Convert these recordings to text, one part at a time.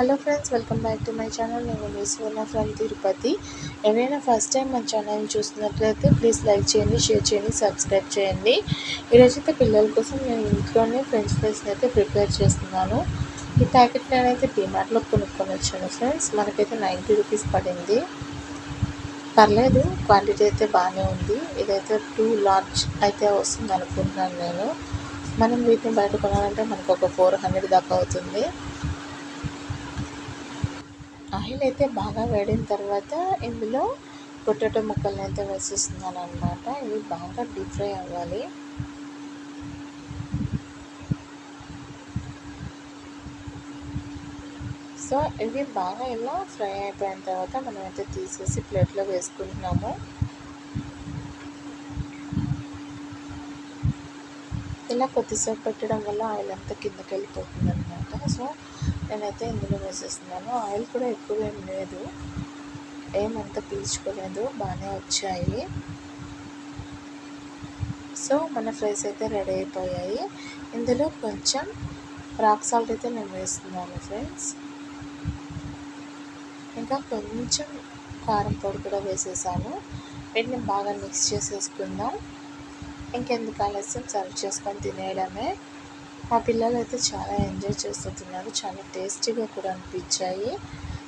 Hello friends, welcome back to my channel. నేను మీ సువర్ణ from Tirupati. ఎవరైనా first time మన ఛానల్ని చూస్తున్నట్లయితే ప్లీజ్ లైక్ చేయండి, షేర్ చేయండి, సబ్స్క్రైబ్ చేయండి. ఈరోజైతే పిల్లల కోసం నేను ఇంట్లోనే ఫ్రెంచ్ ఫ్రైస్ని అయితే ప్రిపేర్ చేస్తున్నాను. ఈ ప్యాకెట్ నేనైతే డిమార్ట్లో కొనుక్కొని వచ్చాను ఫ్రెండ్స్. మనకైతే 90 రూపీస్ పడింది. పర్లేదు, క్వాంటిటీ అయితే బాగానే ఉంది. ఇదైతే 2 లార్జ్ అయితే వస్తుంది అనుకుంటున్నాను నేను. మనం వీటిని బయట కొనాలంటే మనకు ఒక 400 దాకా అవుతుంది. ఆయిల్ అయితే బాగా వేడిన తర్వాత ఇందులో పొటాటో ముక్కల్ని అయితే వేసేస్తున్నాను అనమాట. ఇవి బాగా డీప్ ఫ్రై అవ్వాలి. సో ఇవి బాగా ఇలా ఫ్రై అయిపోయిన తర్వాత మనమైతే తీసేసి ప్లేట్లో వేసుకుంటున్నాము. ఇలా కొద్దిసేపు పెట్టడం వల్ల ఆయిల్ అంతా కిందకి వెళ్ళిపోతుంది అనమాట. సో నేనైతే ఇందులో వేసేస్తున్నాను. ఆయిల్ కూడా ఎక్కువ ఏం లేదు, ఏమంతా పీల్చుకోలేదు, బాగానే వచ్చాయి. సో మన ఫ్రైస్ అయితే రెడీ అయిపోయాయి. ఇందులో కొంచెం రాక్ సాల్ట్ అయితే నేను వేస్తున్నాను ఫ్రెండ్స్. ఇంకా కొంచెం కారం పొడి కూడా వేసేసాను. వీటిని బాగా మిక్స్ చేసేసుకుందాం. ఇంకెందుకు ఆలస్యం, సర్వ్ చేసుకొని తినేయడమే. మా పిల్లలు అయితే చాలా ఎంజాయ్ చేస్తూ తిన్నారు. చాలా టేస్టీగా కూడా అనిపించాయి.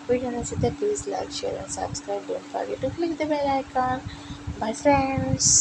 వీడియో నచ్చితే please like, share and subscribe. Don't forget to click the bell icon. Bye friends.